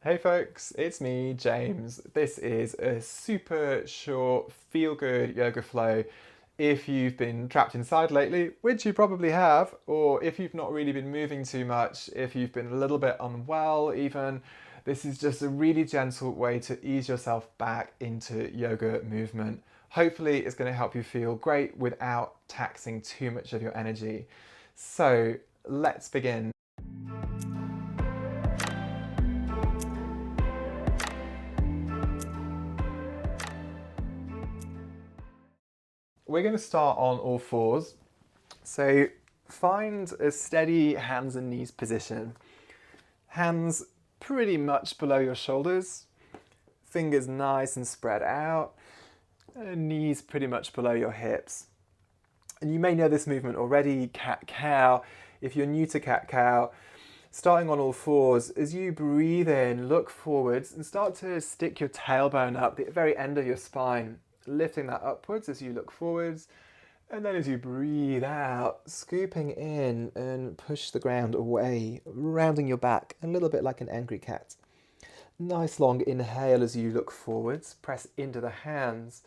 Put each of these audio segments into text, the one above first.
Hey folks, it's me, James. This is a super short, feel-good yoga flow. If you've been trapped inside lately, which you probably have, or if you've not really been moving too much, if you've been a little bit unwell even, this is just a really gentle way to ease yourself back into yoga movement. Hopefully it's going to help you feel great without taxing too much of your energy. So let's begin. We're going to start on all fours. So find a steady hands and knees position. Hands pretty much below your shoulders. Fingers nice and spread out. Knees pretty much below your hips. And you may know this movement already, cat-cow. If you're new to cat-cow, starting on all fours, as you breathe in, look forwards and start to stick your tailbone up, the very end of your spine. Lifting that upwards as you look forwards, and then as you breathe out, scooping in and push the ground away, rounding your back, a little bit like an angry cat. Nice long inhale as you look forwards, press into the hands.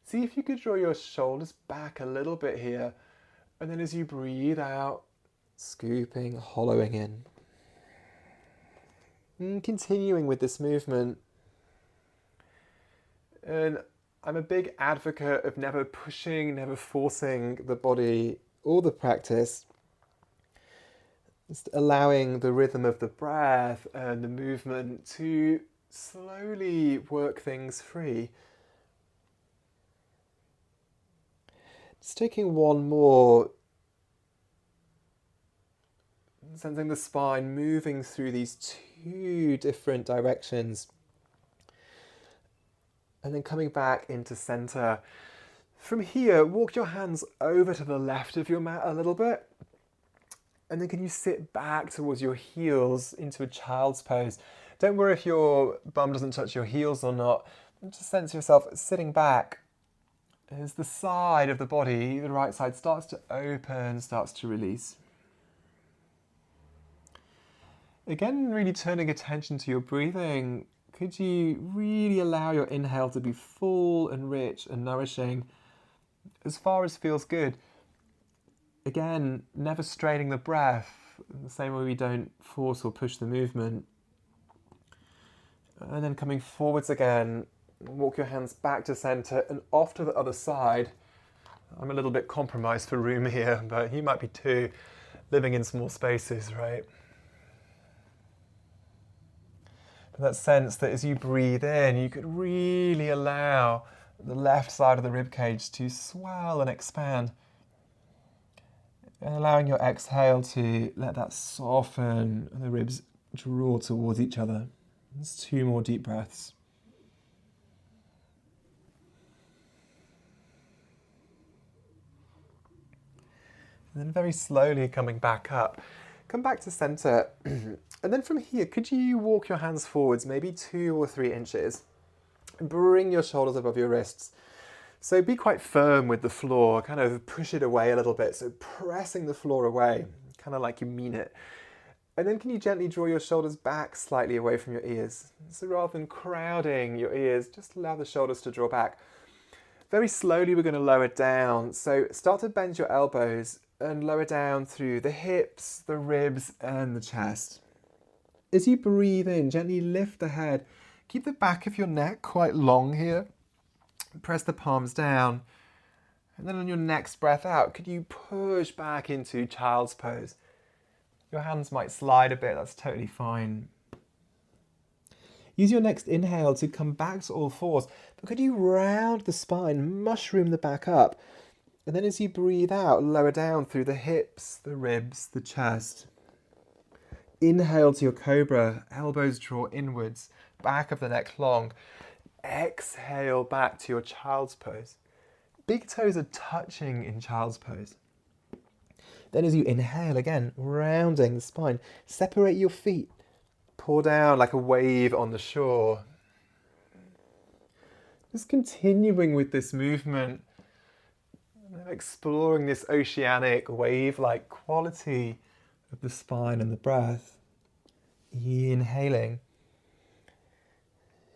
See if you could draw your shoulders back a little bit here, and then as you breathe out, scooping, hollowing in. And continuing with this movement. And I'm a big advocate of never pushing, never forcing the body or the practice. Just allowing the rhythm of the breath and the movement to slowly work things free. Just taking one more. Sensing the spine moving through these two different directions. And then coming back into center. From here, walk your hands over to the left of your mat a little bit. And then can you sit back towards your heels into a child's pose. Don't worry if your bum doesn't touch your heels or not. Just sense yourself sitting back as the side of the body, the right side, starts to open, starts to release. Again, really turning attention to your breathing. Could you really allow your inhale to be full and rich and nourishing as far as feels good? Again, never straining the breath, in the same way we don't force or push the movement. And then coming forwards again, walk your hands back to center and off to the other side. I'm a little bit compromised for room here, but you might be too, living in small spaces, right? That sense that as you breathe in, you could really allow the left side of the ribcage to swell and expand. And allowing your exhale to let that soften and the ribs draw towards each other. Just 2 more deep breaths. And then very slowly coming back up. Come back to center, and then from here, could you walk your hands forwards, maybe 2 or 3 inches, and bring your shoulders above your wrists. So be quite firm with the floor, kind of push it away a little bit, so pressing the floor away, kind of like you mean it. And then can you gently draw your shoulders back slightly away from your ears? So rather than crowding your ears, just allow the shoulders to draw back. Very slowly we're going to lower down, so start to bend your elbows and lower down through the hips, the ribs, and the chest. As you breathe in, gently lift the head. Keep the back of your neck quite long here. Press the palms down. And then on your next breath out, could you push back into child's pose? Your hands might slide a bit, that's totally fine. Use your next inhale to come back to all fours. But could you round the spine, mushroom the back up? And then as you breathe out, lower down through the hips, the ribs, the chest. Inhale to your Cobra, elbows draw inwards, back of the neck long. Exhale back to your child's pose. Big toes are touching in child's pose. Then as you inhale again, rounding the spine, separate your feet. Pour down like a wave on the shore. Just continuing with this movement. Exploring this oceanic wave-like quality of the spine and the breath. Inhaling.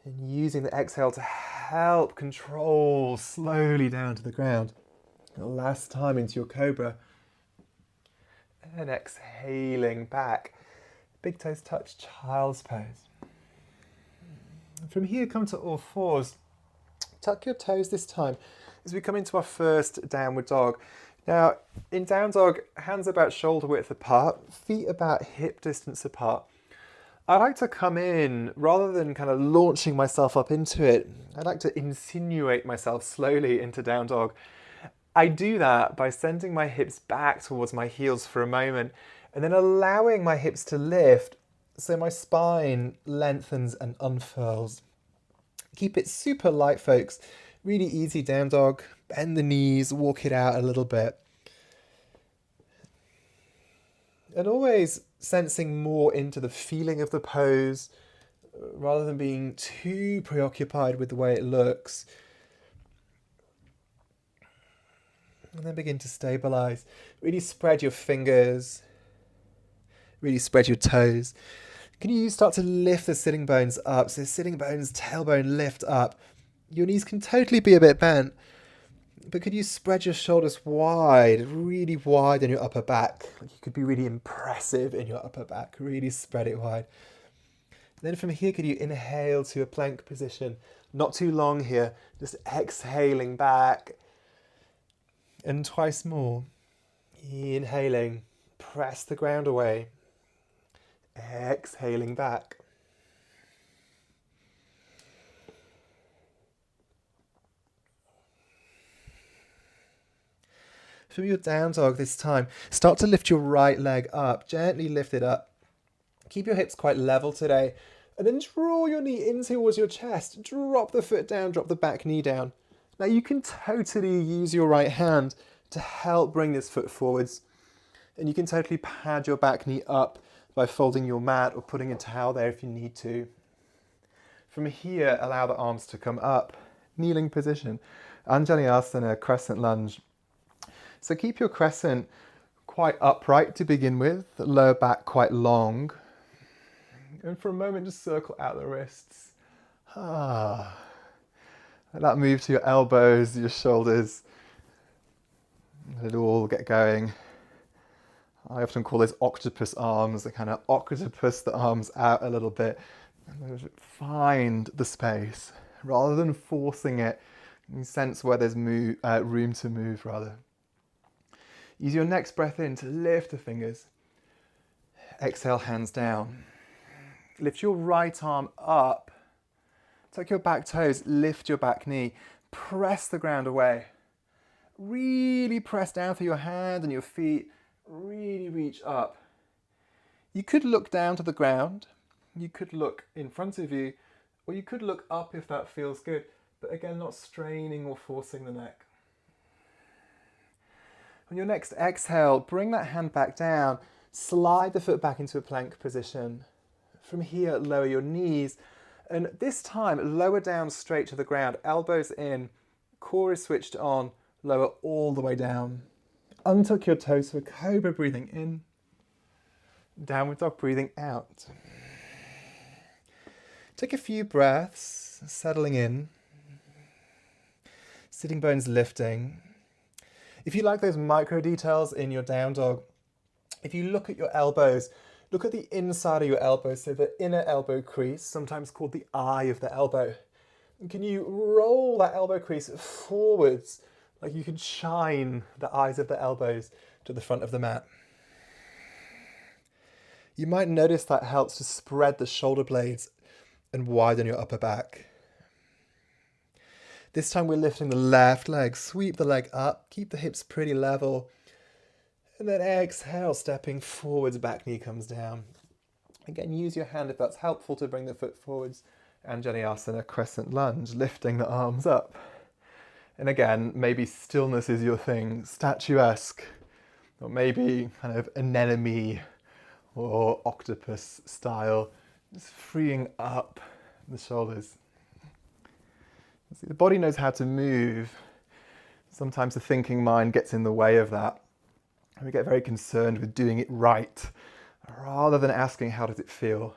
And using the exhale to help control slowly down to the ground. Last time into your Cobra. And exhaling back. Big toes touch, child's pose. From here, come to all fours. Tuck your toes this time as we come into our first downward dog. Now, in down dog, hands about shoulder width apart, feet about hip distance apart. I like to come in, rather than kind of launching myself up into it, I like to insinuate myself slowly into down dog. I do that by sending my hips back towards my heels for a moment and then allowing my hips to lift so my spine lengthens and unfurls. Keep it super light, folks. Really easy down dog. Bend the knees, walk it out a little bit. And always sensing more into the feeling of the pose rather than being too preoccupied with the way it looks. And then begin to stabilize. Really spread your fingers. Really spread your toes. Can you start to lift the sitting bones up? So sitting bones, tailbone lift up. Your knees can totally be a bit bent. But could you spread your shoulders wide, really wide in your upper back? You could be really impressive in your upper back. Really spread it wide. Then from here, could you inhale to a plank position? Not too long here. Just exhaling back. And twice more. Inhaling. Press the ground away. Exhaling back. From your down dog this time, start to lift your right leg up. Gently lift it up. Keep your hips quite level today. And then draw your knee in towards your chest. Drop the foot down, drop the back knee down. Now you can totally use your right hand to help bring this foot forwards. And you can totally pad your back knee up by folding your mat or putting a towel there if you need to. From here, allow the arms to come up. Kneeling position. Anjali-asana, crescent lunge. So keep your crescent quite upright to begin with, lower back quite long. And for a moment, just circle out the wrists. Let that move to your elbows, your shoulders. Let it all get going. I often call those octopus arms, the kind of octopus the arms out a little bit. And find the space rather than forcing it. You sense where there's room to move rather. Use your next breath in to lift the fingers. Exhale, hands down. Lift your right arm up. Tuck your back toes, lift your back knee. Press the ground away. Really press down through your hand and your feet. Really reach up. You could look down to the ground. You could look in front of you. Or you could look up if that feels good. But again, not straining or forcing the neck. On your next exhale, bring that hand back down. Slide the foot back into a plank position. From here, lower your knees. And this time, lower down straight to the ground. Elbows in. Core is switched on. Lower all the way down. Untuck your toes for Cobra, breathing in. Downward dog, breathing out. Take a few breaths, settling in. Sitting bones lifting. If you like those micro details in your down dog, if you look at your elbows, look at the inside of your elbows, so the inner elbow crease, sometimes called the eye of the elbow. And can you roll that elbow crease forwards, like you could shine the eyes of the elbows to the front of the mat? You might notice that helps to spread the shoulder blades and widen your upper back. This time we're lifting the left leg. Sweep the leg up. Keep the hips pretty level. And then exhale, stepping forwards, back knee comes down. Again, use your hand if that's helpful to bring the foot forwards. Anjali-asana, crescent lunge, lifting the arms up. And again, maybe stillness is your thing, statuesque, or maybe kind of anemone or octopus style, just freeing up the shoulders. See, the body knows how to move. Sometimes the thinking mind gets in the way of that. And we get very concerned with doing it right, rather than asking, how does it feel?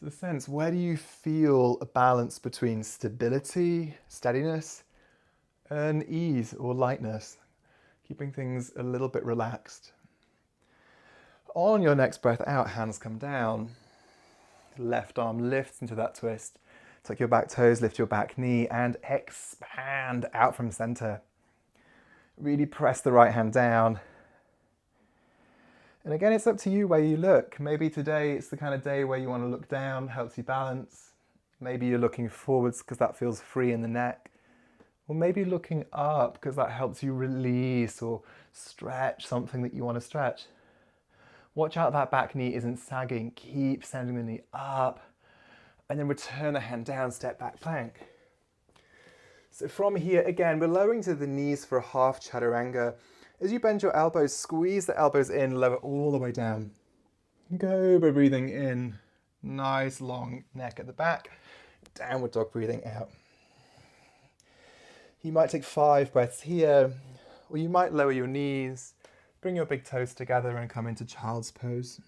So the sense, where do you feel a balance between stability, steadiness, and ease or lightness? Keeping things a little bit relaxed. On your next breath out, hands come down. Left arm lifts into that twist. Tuck your back toes, lift your back knee, and expand out from center. Really press the right hand down. And again, it's up to you where you look. Maybe today it's the kind of day where you want to look down, helps you balance. Maybe you're looking forwards because that feels free in the neck. Or maybe looking up because that helps you release or stretch something that you want to stretch. Watch out that back knee isn't sagging. Keep sending the knee up. And then return the hand down, step back plank. So from here, again, we're lowering to the knees for a half chaturanga. As you bend your elbows, squeeze the elbows in, lower all the way down. Cobra breathing in. Nice long neck at the back. Downward dog breathing out. You might take 5 breaths here, or you might lower your knees, bring your big toes together and come into child's pose.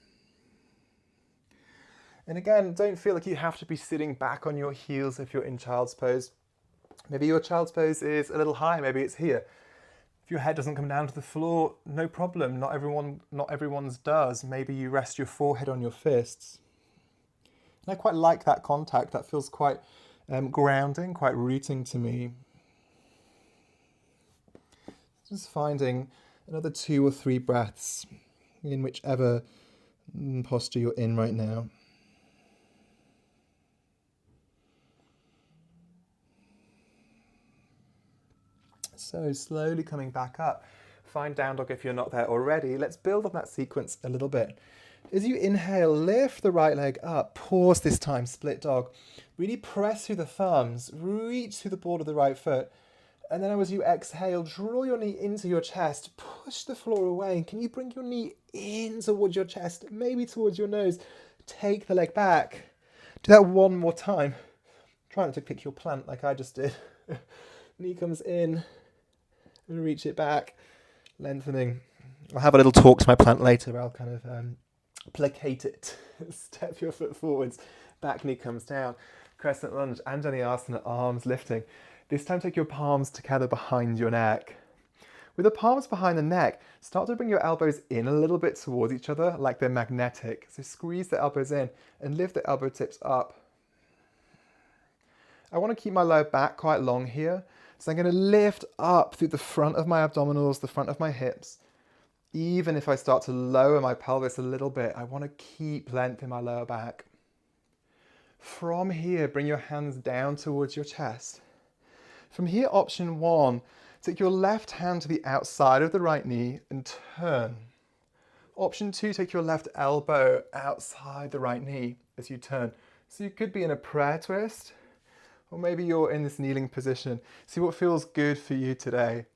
And again, don't feel like you have to be sitting back on your heels if you're in child's pose. Maybe your child's pose is a little high, maybe it's here. If your head doesn't come down to the floor, no problem. Not everyone's does. Maybe you rest your forehead on your fists. And I quite like that contact. That feels quite grounding, quite rooting to me. Just finding another 2 or 3 breaths in whichever posture you're in right now. So slowly coming back up. Find down dog if you're not there already. Let's build on that sequence a little bit. As you inhale, lift the right leg up. Pause this time, split dog. Really press through the thumbs. Reach through the ball of the right foot. And then as you exhale, draw your knee into your chest. Push the floor away. And can you bring your knee in towards your chest, maybe towards your nose? Take the leg back. Do that one more time. Try not to pick your plant like I just did. Knee comes in. And reach it back, lengthening. I'll have a little talk to my plant later where I'll kind of placate it. Step your foot forwards, back knee comes down. Crescent lunge, Anjali Asana, arms lifting. This time take your palms together behind your neck. With the palms behind the neck, start to bring your elbows in a little bit towards each other like they're magnetic. So squeeze the elbows in and lift the elbow tips up. I want to keep my lower back quite long here. So I'm going to lift up through the front of my abdominals, the front of my hips. Even if I start to lower my pelvis a little bit, I want to keep length in my lower back. From here, bring your hands down towards your chest. From here, option 1, take your left hand to the outside of the right knee and turn. Option 2, take your left elbow outside the right knee as you turn. So you could be in a prayer twist, or maybe you're in this kneeling position. See what feels good for you today.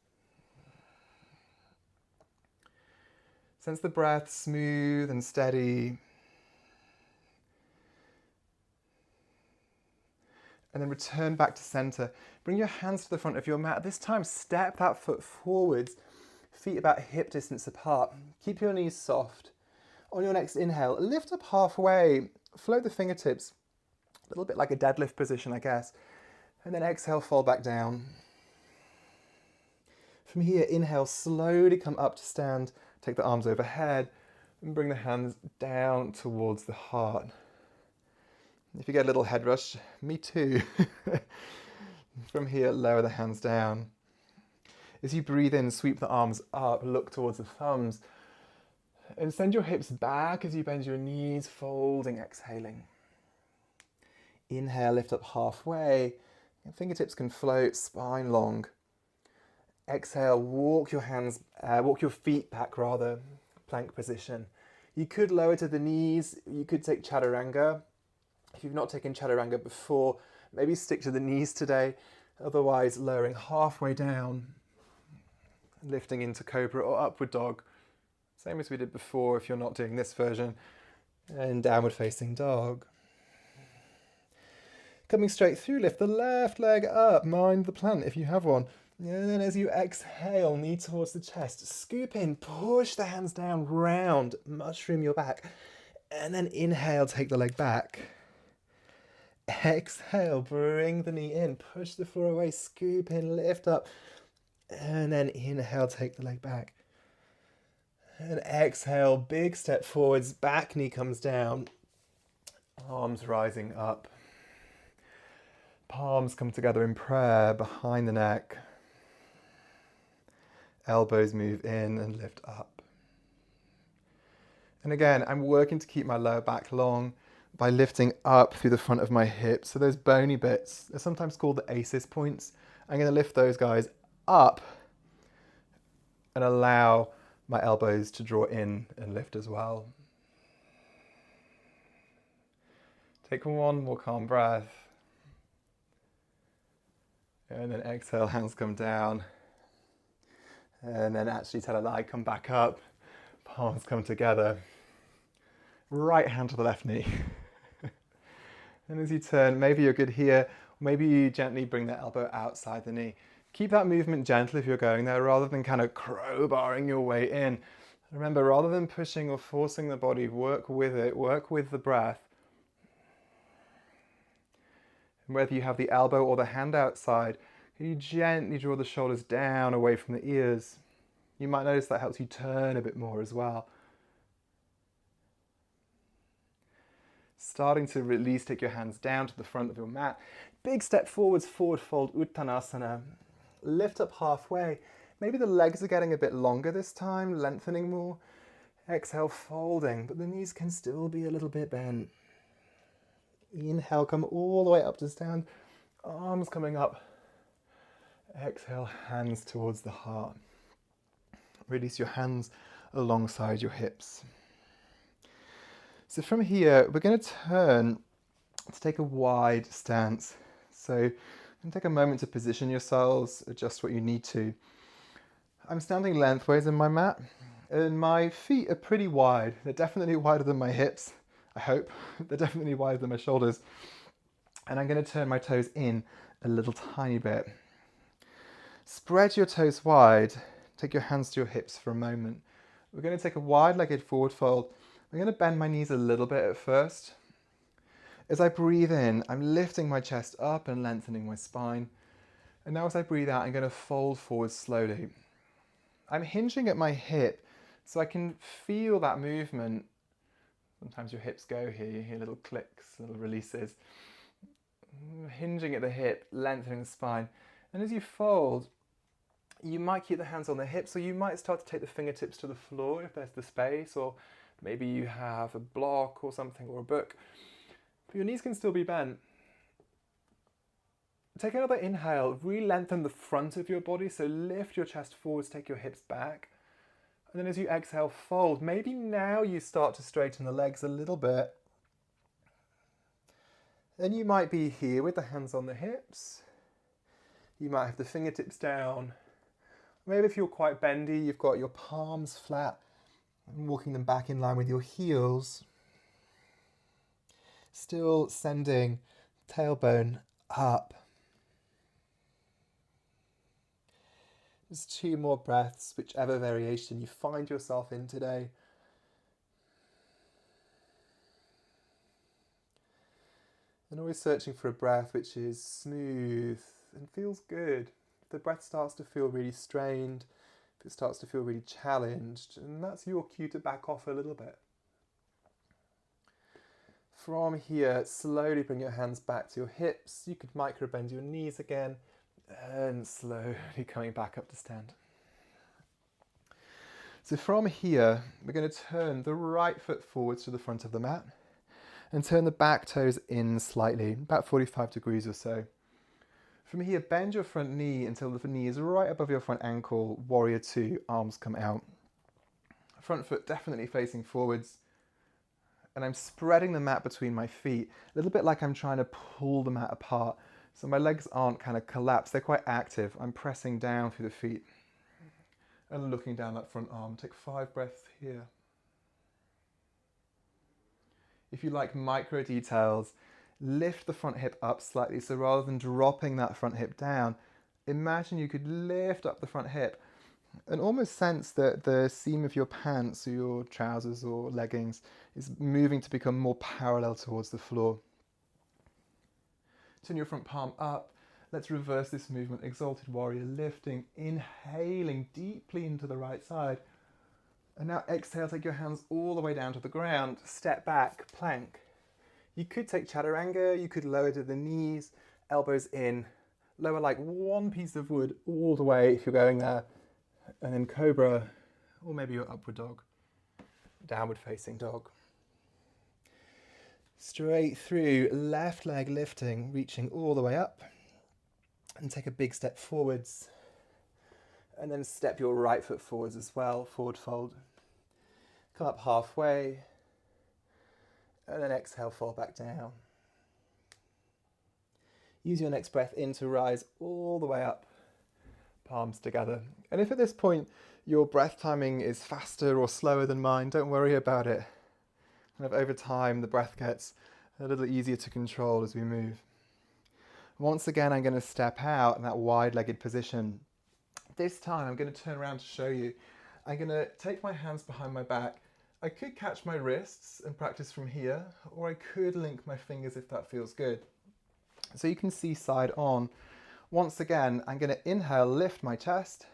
Sense the breath smooth and steady. And then return back to center. Bring your hands to the front of your mat. This time, step that foot forwards, feet about hip distance apart. Keep your knees soft. On your next inhale, lift up halfway, float the fingertips. A little bit like a deadlift position, I guess. And then exhale, fall back down. From here, inhale, slowly come up to stand. Take the arms overhead and bring the hands down towards the heart. If you get a little head rush, me too. From here, lower the hands down. As you breathe in, sweep the arms up, look towards the thumbs. And send your hips back as you bend your knees, folding, exhaling. Inhale, lift up halfway. Fingertips can float, spine long. Exhale, walk your feet back rather, plank position. You could lower to the knees, you could take chaturanga. If you've not taken chaturanga before, maybe stick to the knees today. Otherwise, lowering halfway down, lifting into Cobra or upward dog. Same as we did before if you're not doing this version. And downward facing dog. Coming straight through, lift the left leg up, mind the plant if you have one. And then as you exhale, knee towards the chest, scoop in, push the hands down, round, mushroom your back. And then inhale, take the leg back. Exhale, bring the knee in, push the floor away, scoop in, lift up, and then inhale, take the leg back. And exhale, big step forwards, back knee comes down, arms rising up. Palms come together in prayer behind the neck. Elbows move in and lift up. And again, I'm working to keep my lower back long by lifting up through the front of my hips. So those bony bits, they're sometimes called the ACEs points. I'm going to lift those guys up and allow my elbows to draw in and lift as well. Take one more calm breath. And then exhale, hands come down. And then actually tell a lie, come back up. Palms come together. Right hand to the left knee. And as you turn, maybe you're good here. Maybe you gently bring the elbow outside the knee. Keep that movement gentle if you're going there, rather than kind of crowbarring your way in. Remember, rather than pushing or forcing the body, work with it, work with the breath. And whether you have the elbow or the hand outside, you gently draw the shoulders down away from the ears. You might notice that helps you turn a bit more as well. Starting to release, take your hands down to the front of your mat. Big step forwards, forward fold, Uttanasana. Lift up halfway. Maybe the legs are getting a bit longer this time, lengthening more. Exhale, folding, but the knees can still be a little bit bent. Inhale, come all the way up to stand. Arms coming up. Exhale, hands towards the heart. Release your hands alongside your hips. So from here, we're going to turn to take a wide stance. So take a moment to position yourselves, adjust what you need to. I'm standing lengthways in my mat, and my feet are pretty wide. They're definitely wider than my hips, I hope. They're definitely wider than my shoulders. And I'm going to turn my toes in a little tiny bit. Spread your toes wide. Take your hands to your hips for a moment. We're going to take a wide-legged forward fold. I'm going to bend my knees a little bit at first. As I breathe in, I'm lifting my chest up and lengthening my spine. And now as I breathe out, I'm going to fold forward slowly. I'm hinging at my hip so I can feel that movement. Sometimes your hips go here, you hear little clicks, little releases. Hinging at the hip, lengthening the spine. And as you fold, you might keep the hands on the hips, or you might start to take the fingertips to the floor if there's the space, or maybe you have a block or something, or a book. But your knees can still be bent. Take another inhale, re-lengthen the front of your body, so lift your chest forwards, take your hips back. And then as you exhale, fold. Maybe now you start to straighten the legs a little bit. Then you might be here with the hands on the hips. You might have the fingertips down. Maybe if you're quite bendy, you've got your palms flat and walking them back in line with your heels. Still sending tailbone up. Just 2 more breaths, whichever variation you find yourself in today. And always searching for a breath which is smooth and feels good. If the breath starts to feel really strained, if it starts to feel really challenged, and that's your cue to back off a little bit. From here, slowly bring your hands back to your hips. You could micro bend your knees again, and slowly coming back up to stand. So from here, we're going to turn the right foot forwards to the front of the mat and turn the back toes in slightly, about 45 degrees or so. From here, bend your front knee until the knee is right above your front ankle, warrior 2, arms come out. Front foot definitely facing forwards. And I'm spreading the mat between my feet, a little bit like I'm trying to pull the mat apart. So my legs aren't kind of collapsed, they're quite active. I'm pressing down through the feet and looking down that front arm. Take 5 breaths here. If you like micro details, lift the front hip up slightly. So rather than dropping that front hip down, imagine you could lift up the front hip and almost sense that the seam of your pants or your trousers or leggings is moving to become more parallel towards the floor. Turn your front palm up. Let's reverse this movement. Exalted warrior, lifting, inhaling deeply into the right side. And now exhale, take your hands all the way down to the ground. Step back, plank. You could take chaturanga, you could lower to the knees, elbows in. Lower like one piece of wood all the way if you're going there. And then cobra, or maybe your upward dog. Downward facing dog. Straight through, left leg lifting, reaching all the way up. And take a big step forwards. And then step your right foot forwards as well, forward fold. Come up halfway. And then exhale, fall back down. Use your next breath in to rise all the way up, palms together. And if at this point your breath timing is faster or slower than mine, don't worry about it. Kind of over time, the breath gets a little easier to control as we move. Once again, I'm going to step out in that wide-legged position. This time, I'm going to turn around to show you. I'm going to take my hands behind my back. I could catch my wrists and practice from here, or I could link my fingers if that feels good. So you can see side on. Once again, I'm going to inhale, lift my chest,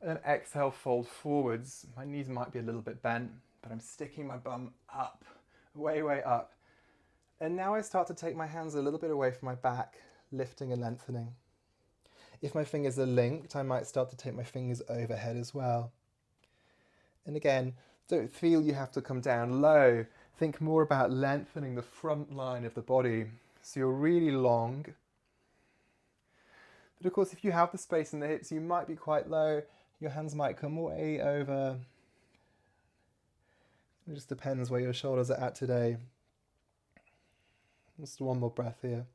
and then exhale, fold forwards. My knees might be a little bit bent, but I'm sticking my bum up, way, way up. And now I start to take my hands a little bit away from my back, lifting and lengthening. If my fingers are linked, I might start to take my fingers overhead as well. And again, don't feel you have to come down low. Think more about lengthening the front line of the body. So you're really long. But of course, if you have the space in the hips, you might be quite low. Your hands might come way over. It just depends where your shoulders are at today. Just one more breath here.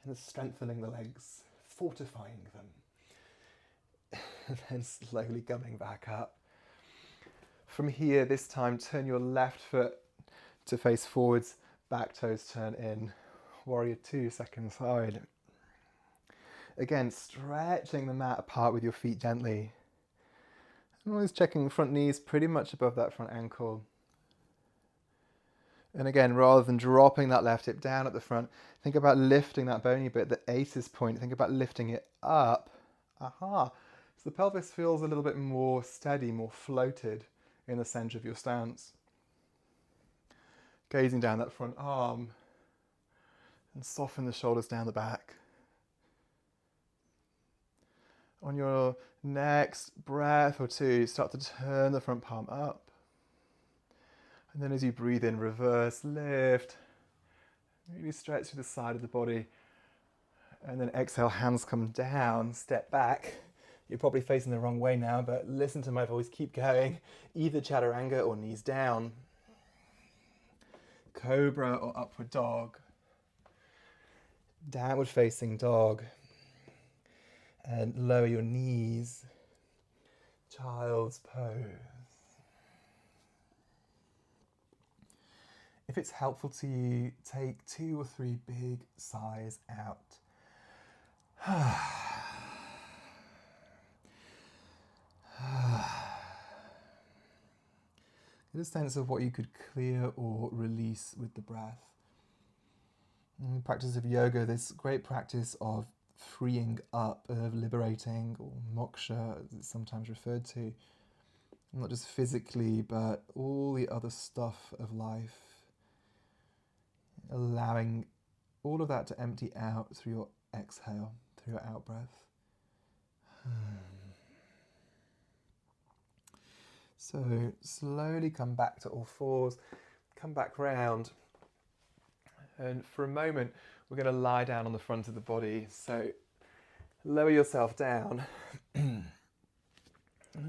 And strengthening the legs, fortifying them. And then slowly coming back up. From here, this time, turn your left foot to face forwards, back toes turn in. Warrior 2, second side. Again, stretching the mat apart with your feet gently. And always checking the front knees pretty much above that front ankle. And again, rather than dropping that left hip down at the front, think about lifting that bony bit, the aces point. Think about lifting it up. Aha! So the pelvis feels a little bit more steady, more floated in the center of your stance. Gazing down that front arm and soften the shoulders down the back. On your next breath or two, start to turn the front palm up. And then as you breathe in, reverse, lift. Really stretch through the side of the body. And then exhale, hands come down, step back. You're probably facing the wrong way now, but listen to my voice, keep going. Either chaturanga or knees down. Cobra or upward dog. Downward facing dog. And lower your knees. Child's pose. If it's helpful to you, take 2 or 3 big sighs out. Get a sense of what you could clear or release with the breath. In the practice of yoga, this great practice of freeing up, of liberating, or moksha, as it's sometimes referred to, not just physically, but all the other stuff of life. Allowing all of that to empty out through your exhale, through your out breath. So slowly come back to all fours, come back round. And for a moment, we're going to lie down on the front of the body. So lower yourself down. And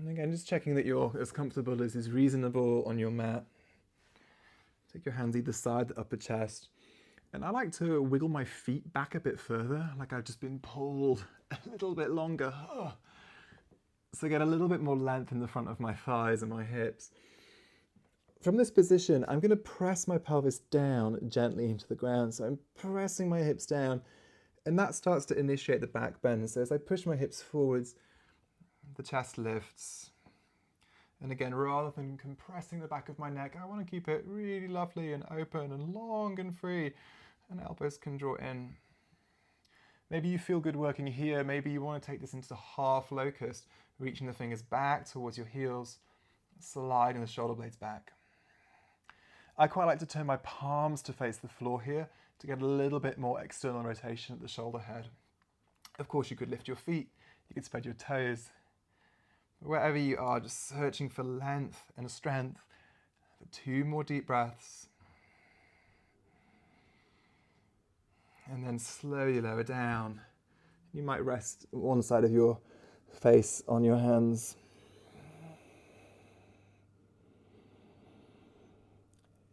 again, just checking that you're as comfortable as is reasonable on your mat. Take your hands either side, the upper chest. And I like to wiggle my feet back a bit further, like I've just been pulled a little bit longer. So get a little bit more length in the front of my thighs and my hips. From this position, I'm going to press my pelvis down gently into the ground. So I'm pressing my hips down, and that starts to initiate the back bend. So as I push my hips forwards, the chest lifts. And again, rather than compressing the back of my neck, I want to keep it really lovely and open and long and free. And elbows can draw in. Maybe you feel good working here. Maybe you want to take this into half locust, reaching the fingers back towards your heels, sliding the shoulder blades back. I quite like to turn my palms to face the floor here to get a little bit more external rotation at the shoulder head. Of course, you could lift your feet, you could spread your toes. Wherever you are, just searching for length and strength. For 2 more deep breaths. And then slowly lower down. You might rest one side of your face on your hands.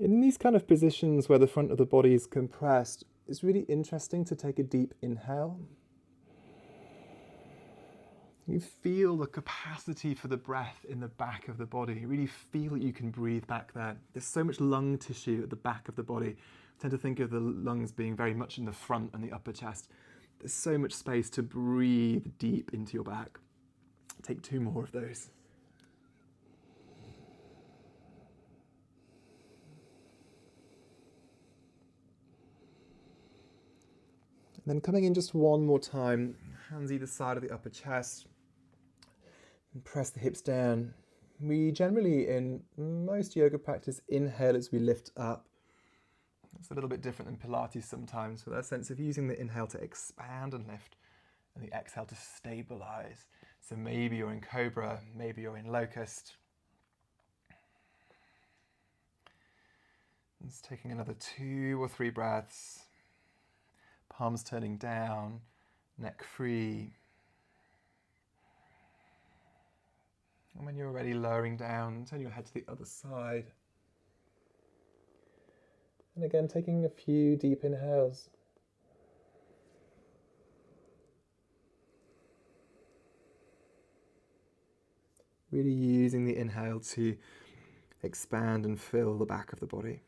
In these kind of positions where the front of the body is compressed, it's really interesting to take a deep inhale. You feel the capacity for the breath in the back of the body. You really feel that you can breathe back there. There's so much lung tissue at the back of the body. I tend to think of the lungs being very much in the front and the upper chest. There's so much space to breathe deep into your back. Take 2 more of those. And then coming in just one more time, hands either side of the upper chest. And press the hips down. We generally, in most yoga practice, inhale as we lift up. It's a little bit different than Pilates sometimes, with that sense of using the inhale to expand and lift, and the exhale to stabilize. So maybe you're in Cobra, maybe you're in Locust. And just taking another 2 or 3 breaths. Palms turning down, neck free. And when you're ready, lowering down, turn your head to the other side. And again, taking a few deep inhales. Really using the inhale to expand and fill the back of the body.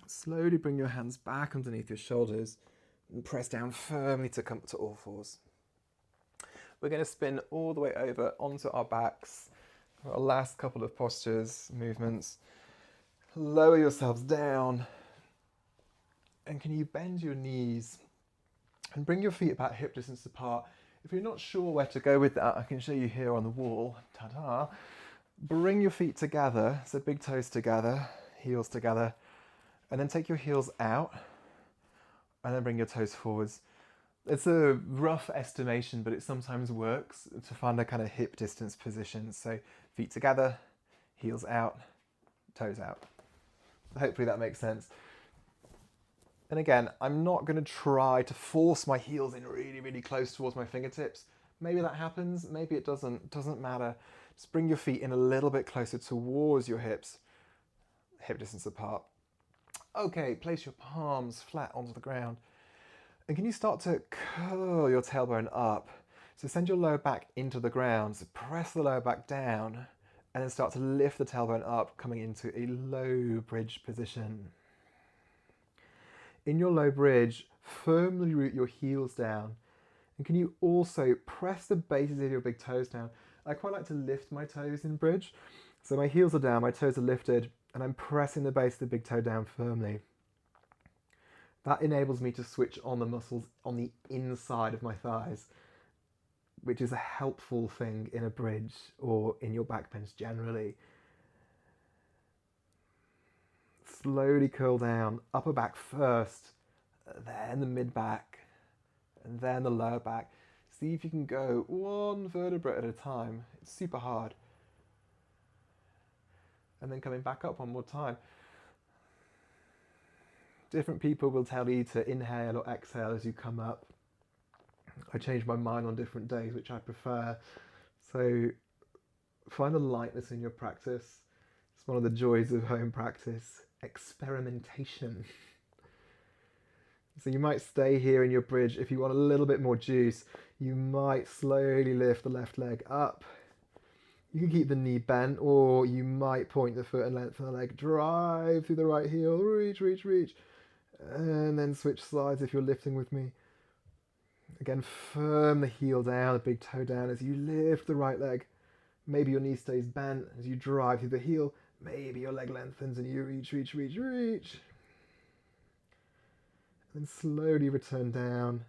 Slowly bring your hands back underneath your shoulders and press down firmly to come to all fours. We're going to spin all the way over onto our backs. Our last couple of postures, movements. Lower yourselves down. And can you bend your knees and bring your feet about hip distance apart? If you're not sure where to go with that, I can show you here on the wall. Ta-da! Bring your feet together, so big toes together, heels together, and then take your heels out, and then bring your toes forwards. It's a rough estimation, but it sometimes works to find a kind of hip distance position. So feet together, heels out, toes out. Hopefully that makes sense. And again, I'm not going to try to force my heels in really, really close towards my fingertips. Maybe that happens, maybe it doesn't matter. Just bring your feet in a little bit closer towards your hips, hip distance apart. Okay, place your palms flat onto the ground. And can you start to curl your tailbone up? So send your lower back into the ground, so press the lower back down, and then start to lift the tailbone up, coming into a low bridge position. In your low bridge, firmly root your heels down. And can you also press the bases of your big toes down? I quite like to lift my toes in bridge. So my heels are down, my toes are lifted, and I'm pressing the base of the big toe down firmly. That enables me to switch on the muscles on the inside of my thighs, which is a helpful thing in a bridge or in your back bends generally. Slowly curl down, upper back first, then the mid back, and then the lower back. See if you can go 1 vertebra at a time. It's super hard. And then coming back up one more time. Different people will tell you to inhale or exhale as you come up. I change my mind on different days, which I prefer. So find a lightness in your practice. It's one of the joys of home practice. Experimentation. So you might stay here in your bridge. If you want a little bit more juice, you might slowly lift the left leg up. You can keep the knee bent, or you might point the foot and lengthen the leg. Drive through the right heel, reach, reach, reach. And then switch sides if you're lifting with me. Again, firm the heel down, the big toe down as you lift the right leg. Maybe your knee stays bent as you drive through the heel. Maybe your leg lengthens and you reach, reach, reach, reach. And slowly return down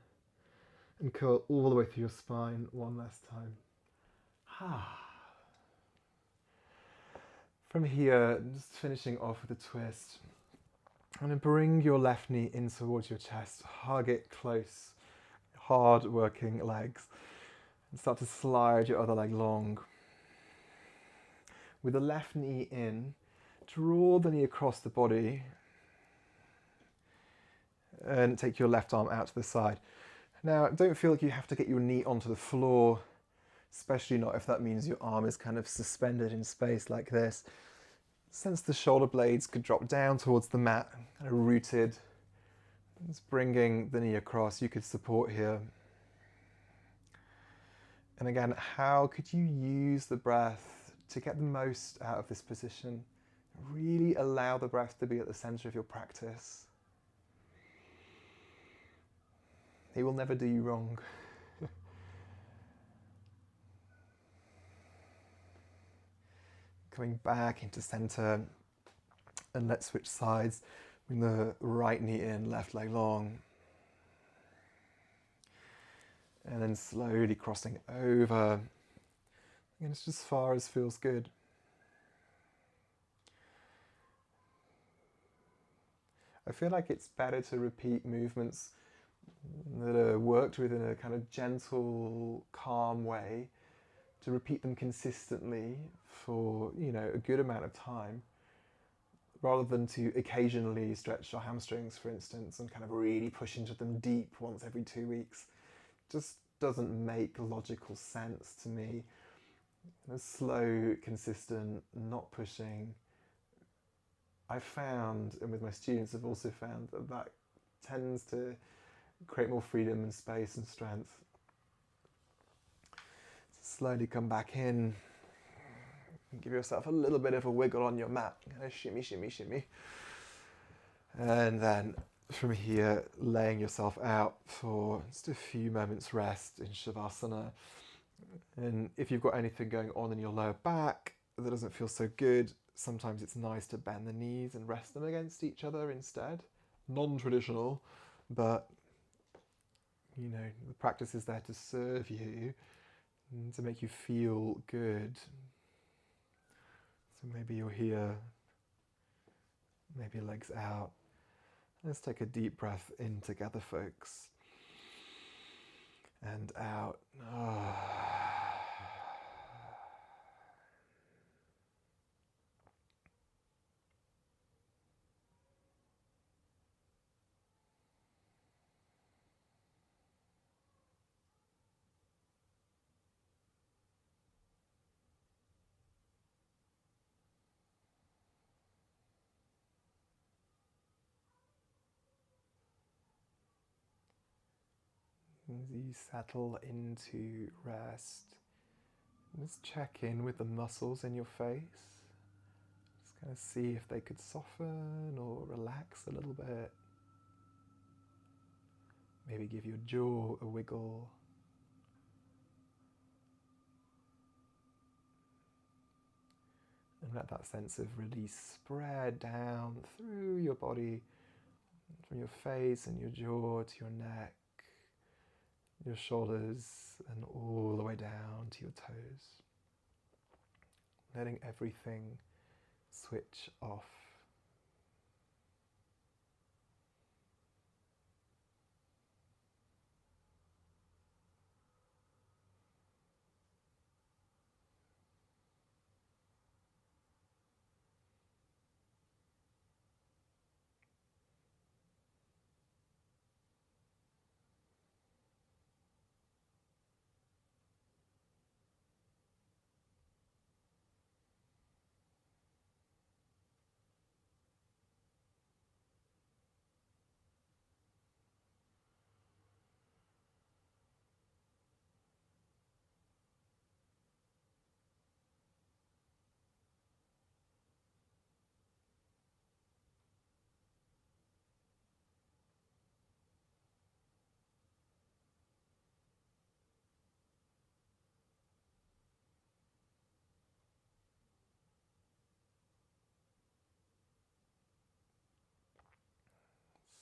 and curl all the way through your spine one last time. From here, just finishing off with a twist. I'm going to bring your left knee in towards your chest, hug it close, hard working legs, and start to slide your other leg long. With the left knee in, draw the knee across the body and take your left arm out to the side. Now, don't feel like you have to get your knee onto the floor, especially not if that means your arm is kind of suspended in space like this. Sense the shoulder blades could drop down towards the mat, kind of rooted. Just bringing the knee across, you could support here. And again, how could you use the breath to get the most out of this position? Really allow the breath to be at the center of your practice. It will never do you wrong. Coming back into center, and let's switch sides. Bring the right knee in, left leg long. And then slowly crossing over. And it's just as far as feels good. I feel like it's better to repeat movements that are worked with in a kind of gentle, calm way, to repeat them consistently for, a good amount of time, rather than to occasionally stretch your hamstrings, for instance, and kind of really push into them deep once every 2 weeks. Just doesn't make logical sense to me. Slow, consistent, not pushing. I found, and with my students I've also found, that tends to create more freedom and space and strength. Slowly come back in. Give yourself a little bit of a wiggle on your mat. Kind of shimmy, shimmy, shimmy. And then from here, laying yourself out for just a few moments rest in Savasana. And if you've got anything going on in your lower back that doesn't feel so good, sometimes it's nice to bend the knees and rest them against each other instead. Non-traditional, but the practice is there to serve you and to make you feel good. So maybe you're here, maybe legs out. Let's take a deep breath in together, folks. And out. As you settle into rest, just check in with the muscles in your face. Just kind of see if they could soften or relax a little bit. Maybe give your jaw a wiggle. And let that sense of release spread down through your body, from your face and your jaw to your neck, your shoulders, and all the way down to your toes. Letting everything switch off.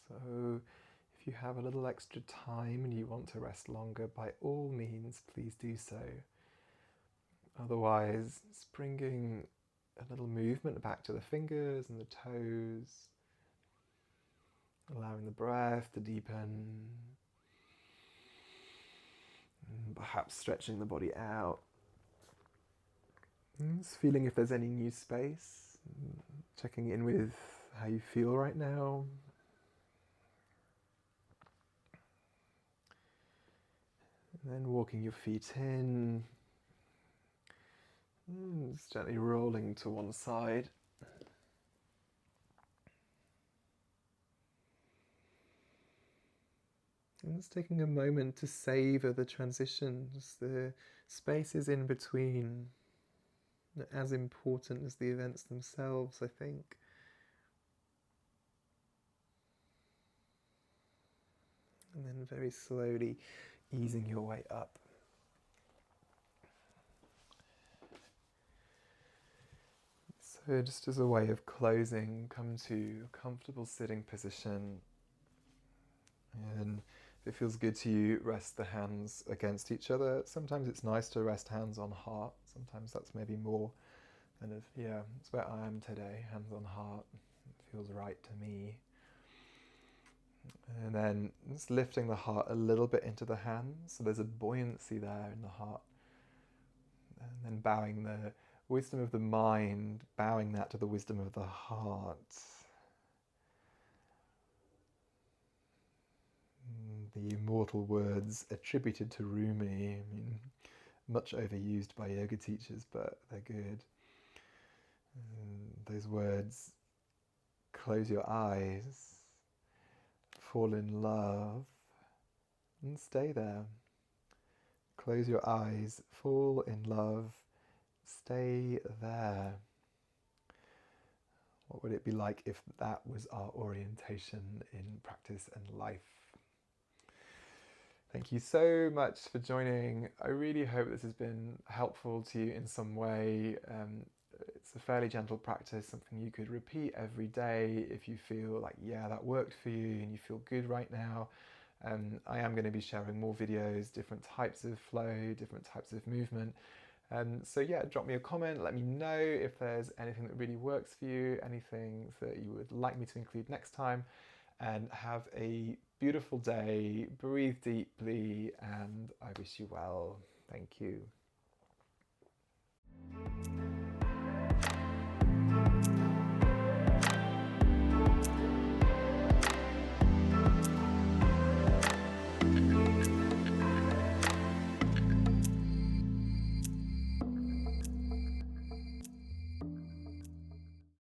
So If you have a little extra time and you want to rest longer, by all means, please do so. Otherwise, just bringing a little movement back to the fingers and the toes, allowing the breath to deepen, and perhaps stretching the body out. And just feeling if there's any new space, checking in with how you feel right now. And then walking your feet in, just gently rolling to one side. And just taking a moment to savor the transitions, the spaces in between, as important as the events themselves, I think. And then very slowly easing your way up. So just as a way of closing, come to a comfortable sitting position. And if it feels good to you, rest the hands against each other. Sometimes it's nice to rest hands on heart. Sometimes that's maybe more kind of, it's where I am today, hands on heart. It feels right to me. And then just lifting the heart a little bit into the hands. So there's a buoyancy there in the heart. And then bowing the wisdom of the mind, bowing that to the wisdom of the heart. The immortal words attributed to Rumi, I mean, much overused by yoga teachers, but they're good. Those words, close your eyes, fall in love, and stay there. Close your eyes, fall in love, stay there. What would it be like if that was our orientation in practice and life? Thank you so much for joining. I really hope this has been helpful to you in some way. It's a fairly gentle practice, something you could repeat every day if you feel like, that worked for you and you feel good right now. I am going to be sharing more videos, different types of flow, different types of movement. So drop me a comment, let me know if there's anything that really works for you, anything that you would like me to include next time, and have a beautiful day, breathe deeply, and I wish you well. Thank you.